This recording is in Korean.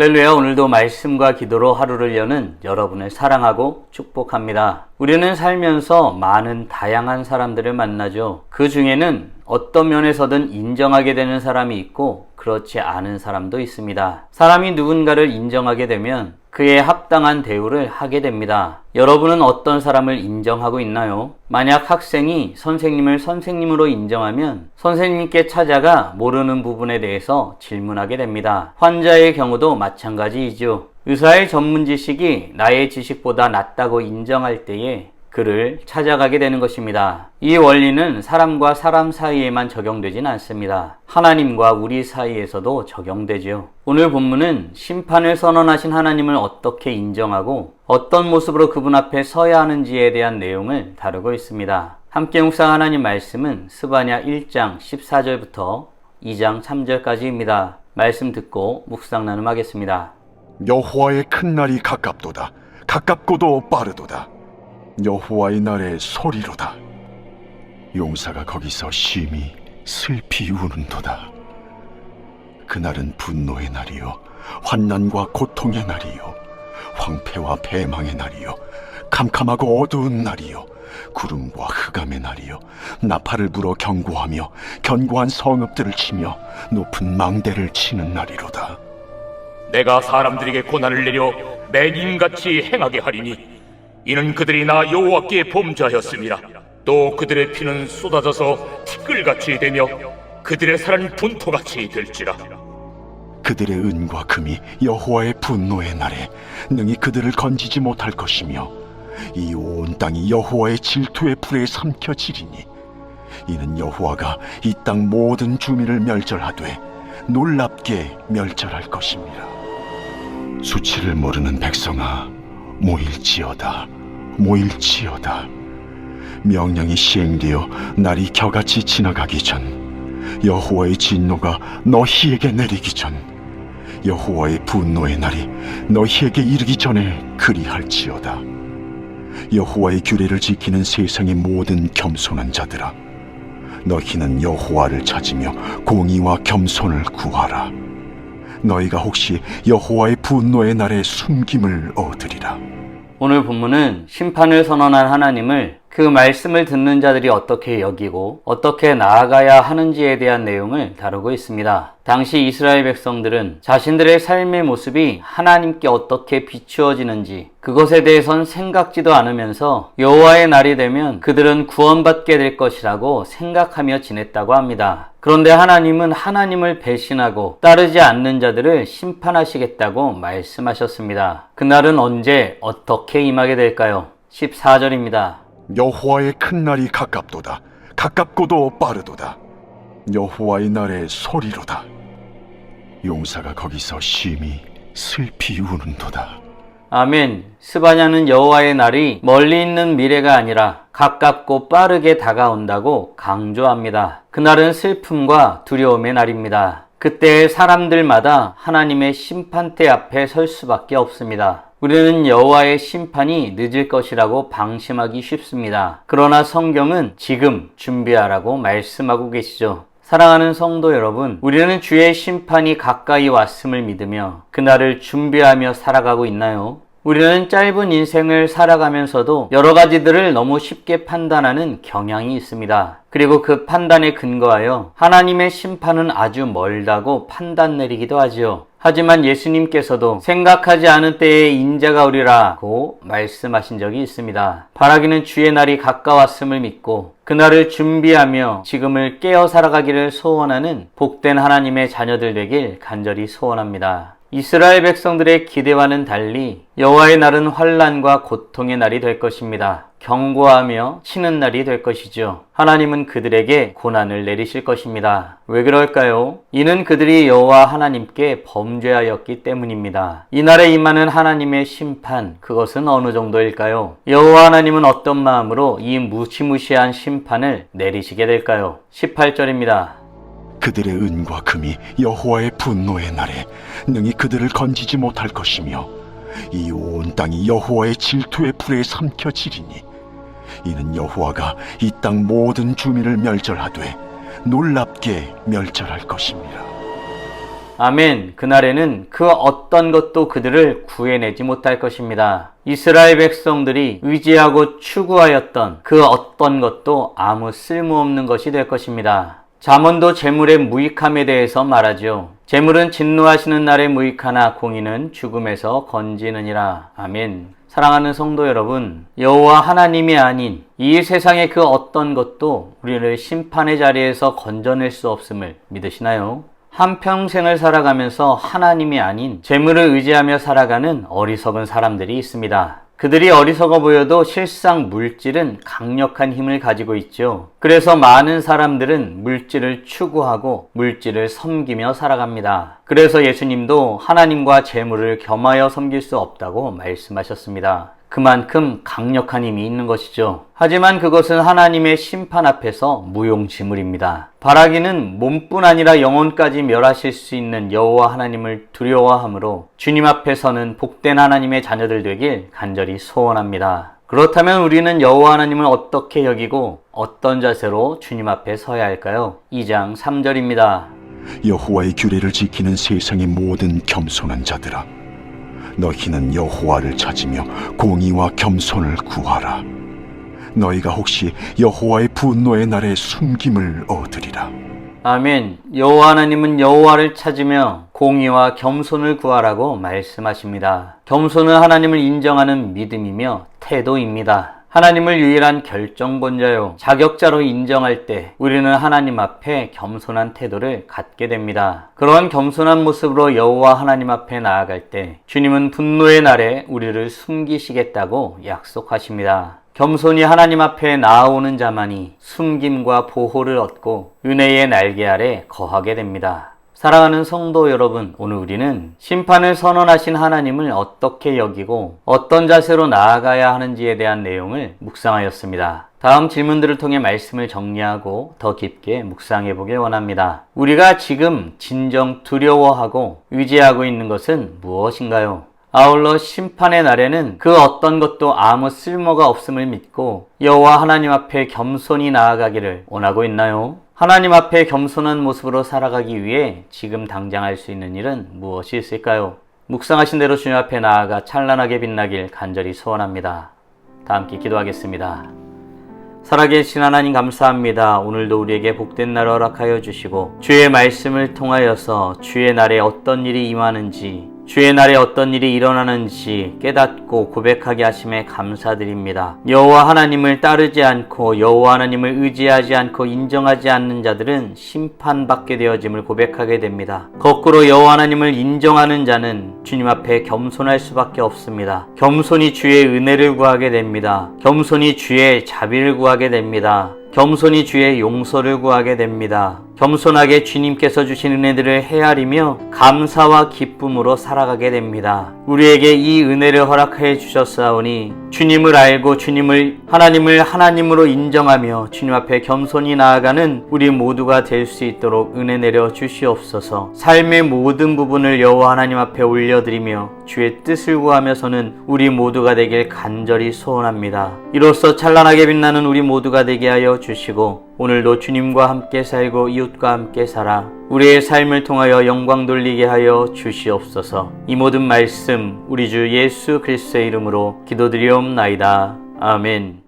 할렐루야. 오늘도 말씀과 기도로 하루를 여는 여러분을 사랑하고 축복합니다. 우리는 살면서 많은 다양한 사람들을 만나죠. 그 중에는 어떤 면에서든 인정하게 되는 사람이 있고 그렇지 않은 사람도 있습니다. 사람이 누군가를 인정하게 되면 그에 합당한 대우를 하게 됩니다. 여러분은 어떤 사람을 인정하고 있나요? 만약 학생이 선생님을 선생님으로 인정하면 선생님께 찾아가 모르는 부분에 대해서 질문하게 됩니다. 환자의 경우도 마찬가지이죠. 의사의 전문 지식이 나의 지식보다 낫다고 인정할 때에 그를 찾아가게 되는 것입니다. 이 원리는 사람과 사람 사이에만 적용되진 않습니다. 하나님과 우리 사이에서도 적용되죠. 오늘 본문은 심판을 선언하신 하나님을 어떻게 인정하고 어떤 모습으로 그분 앞에 서야 하는지에 대한 내용을 다루고 있습니다. 함께 묵상한 하나님 말씀은 스바냐 1장 14절부터 2장 3절까지입니다. 말씀 듣고 묵상 나눔하겠습니다. 여호와의 큰 날이 가깝도다. 가깝고도 빠르도다. 여호와의 날의 소리로다. 용사가 거기서 심히 슬피 우는도다. 그날은 분노의 날이요 환난과 고통의 날이요 황폐와 패망의 날이요 캄캄하고 어두운 날이요 구름과 흑암의 날이요 나팔을 불어 경고하며 견고한 성읍들을 치며 높은 망대를 치는 날이로다. 내가 사람들에게 고난을 내려 맹인같이 행하게 하리니 이는 그들이 나 여호와께 범죄하였음이라. 또 그들의 피는 쏟아져서 티끌같이 되며 그들의 살은 분토같이 될지라. 그들의 은과 금이 여호와의 분노의 날에 능히 그들을 건지지 못할 것이며 이 온 땅이 여호와의 질투의 불에 삼켜지리니 이는 여호와가 이 땅 모든 주민을 멸절하되 놀랍게 멸절할 것입니다. 수치를 모르는 백성아 모일지어다. 모일지어다. 명령이 시행되어 날이 겨같이 지나가기 전 여호와의 진노가 너희에게 내리기 전 여호와의 분노의 날이 너희에게 이르기 전에 그리할지어다. 여호와의 규례를 지키는 세상의 모든 겸손한 자들아 너희는 여호와를 찾으며 공의와 겸손을 구하라. 너희가 혹시 여호와의 분노의 날에 숨김을 얻으리라. 오늘 본문은 심판을 선언한 하나님을 그 말씀을 듣는 자들이 어떻게 여기고 어떻게 나아가야 하는지에 대한 내용을 다루고 있습니다. 당시 이스라엘 백성들은 자신들의 삶의 모습이 하나님께 어떻게 비추어지는지 그것에 대해선 생각지도 않으면서 여호와의 날이 되면 그들은 구원받게 될 것이라고 생각하며 지냈다고 합니다. 그런데 하나님은 하나님을 배신하고 따르지 않는 자들을 심판하시겠다고 말씀하셨습니다. 그날은 언제 어떻게 임하게 될까요? 14절입니다. 여호와의 큰 날이 가깝도다. 가깝고도 빠르도다. 여호와의 날의 소리로다. 용사가 거기서 심히 슬피 우는도다. 아멘. 스바냐는 여호와의 날이 멀리 있는 미래가 아니라 가깝고 빠르게 다가온다고 강조합니다. 그날은 슬픔과 두려움의 날입니다. 그때 사람들마다 하나님의 심판대 앞에 설 수밖에 없습니다. 우리는 여호와의 심판이 늦을 것이라고 방심하기 쉽습니다. 그러나 성경은 지금 준비하라고 말씀하고 계시죠. 사랑하는 성도 여러분, 우리는 주의 심판이 가까이 왔음을 믿으며 그날을 준비하며 살아가고 있나요? 우리는 짧은 인생을 살아가면서도 여러 가지들을 너무 쉽게 판단하는 경향이 있습니다. 그리고 그 판단에 근거하여 하나님의 심판은 아주 멀다고 판단 내리기도 하지요. 하지만 예수님께서도 생각하지 않은 때에 인자가 오리라고 말씀하신 적이 있습니다. 바라기는 주의 날이 가까웠음을 믿고 그날을 준비하며 지금을 깨어 살아가기를 소원하는 복된 하나님의 자녀들 되길 간절히 소원합니다. 이스라엘 백성들의 기대와는 달리 여호와의 날은 환난과 고통의 날이 될 것입니다. 경고하며 치는 날이 될 것이죠. 하나님은 그들에게 고난을 내리실 것입니다. 왜 그럴까요? 이는 그들이 여호와 하나님께 범죄하였기 때문입니다. 이날에 임하는 하나님의 심판, 그것은 어느 정도일까요? 여호와 하나님은 어떤 마음으로 이 무시무시한 심판을 내리시게 될까요? 18절입니다. 그들의 은과 금이 여호와의 분노의 날에 능히 그들을 건지지 못할 것이며 이 온 땅이 여호와의 질투의 불에 삼켜지리니 이는 여호와가 이 땅 모든 주민을 멸절하되 놀랍게 멸절할 것입니다. 아멘. 그날에는 그 어떤 것도 그들을 구해내지 못할 것입니다. 이스라엘 백성들이 의지하고 추구하였던 그 어떤 것도 아무 쓸모없는 것이 될 것입니다. 잠언도 재물의 무익함에 대해서 말하죠. 재물은 진노하시는 날에 무익하나 공의는 죽음에서 건지느니라. 아멘. 사랑하는 성도 여러분, 여호와 하나님이 아닌 이 세상의 그 어떤 것도 우리를 심판의 자리에서 건져낼 수 없음을 믿으시나요? 한평생을 살아가면서 하나님이 아닌 재물을 의지하며 살아가는 어리석은 사람들이 있습니다. 그들이 어리석어 보여도 실상 물질은 강력한 힘을 가지고 있죠. 그래서 많은 사람들은 물질을 추구하고 물질을 섬기며 살아갑니다. 그래서 예수님도 하나님과 재물을 겸하여 섬길 수 없다고 말씀하셨습니다. 그만큼 강력한 힘이 있는 것이죠. 하지만 그것은 하나님의 심판 앞에서 무용지물입니다. 바라기는 몸뿐 아니라 영혼까지 멸하실 수 있는 여호와 하나님을 두려워하므로 주님 앞에서는 복된 하나님의 자녀들 되길 간절히 소원합니다. 그렇다면 우리는 여호와 하나님을 어떻게 여기고 어떤 자세로 주님 앞에 서야 할까요? 2장 3절입니다. 여호와의 규례를 지키는 세상의 모든 겸손한 자들아, 너희는 여호와를 찾으며 공의와 겸손을 구하라. 너희가 혹시 여호와의 분노의 날에 숨김을 얻으리라. 아멘. 여호와 하나님은 여호와를 찾으며 공의와 겸손을 구하라고 말씀하십니다. 겸손은 하나님을 인정하는 믿음이며 태도입니다. 하나님을 유일한 결정권자요 자격자로 인정할 때 우리는 하나님 앞에 겸손한 태도를 갖게 됩니다. 그러한 겸손한 모습으로 여호와 하나님 앞에 나아갈 때 주님은 분노의 날에 우리를 숨기시겠다고 약속하십니다. 겸손히 하나님 앞에 나아오는 자만이 숨김과 보호를 얻고 은혜의 날개 아래 거하게 됩니다. 사랑하는 성도 여러분, 오늘 우리는 심판을 선언하신 하나님을 어떻게 여기고 어떤 자세로 나아가야 하는지에 대한 내용을 묵상하였습니다. 다음 질문들을 통해 말씀을 정리하고 더 깊게 묵상해 보길 원합니다. 우리가 지금 진정 두려워하고 의지하고 있는 것은 무엇인가요? 아울러 심판의 날에는 그 어떤 것도 아무 쓸모가 없음을 믿고 여호와 하나님 앞에 겸손히 나아가기를 원하고 있나요? 하나님 앞에 겸손한 모습으로 살아가기 위해 지금 당장 할 수 있는 일은 무엇이 있을까요? 묵상하신 대로 주님 앞에 나아가 찬란하게 빛나길 간절히 소원합니다. 다 함께 기도하겠습니다. 살아계신 하나님 감사합니다. 오늘도 우리에게 복된 날을 허락하여 주시고 주의 말씀을 통하여서 주의 날에 어떤 일이 임하는지 주의 날에 어떤 일이 일어나는지 깨닫고 고백하게 하심에 감사드립니다. 여호와 하나님을 따르지 않고 여호와 하나님을 의지하지 않고 인정하지 않는 자들은 심판받게 되어짐을 고백하게 됩니다. 거꾸로 여호와 하나님을 인정하는 자는 주님 앞에 겸손할 수밖에 없습니다. 겸손히 주의 은혜를 구하게 됩니다. 겸손히 주의 자비를 구하게 됩니다. 겸손히 주의 용서를 구하게 됩니다. 겸손하게 주님께서 주신 은혜들을 헤아리며 감사와 기쁨으로 살아가게 됩니다. 우리에게 이 은혜를 허락해 주셨사오니 주님을 알고 하나님을 하나님으로 인정하며 주님 앞에 겸손히 나아가는 우리 모두가 될 수 있도록 은혜 내려 주시옵소서. 삶의 모든 부분을 여호와 하나님 앞에 올려드리며 주의 뜻을 구하며서는 우리 모두가 되길 간절히 소원합니다. 이로써 찬란하게 빛나는 우리 모두가 되게 하여 주시고 오늘도 주님과 함께 살고 이웃과 함께 살아 우리의 삶을 통하여 영광 돌리게 하여 주시옵소서. 이 모든 말씀 우리 주 예수 그리스도의 이름으로 기도드리옵나이다. 아멘.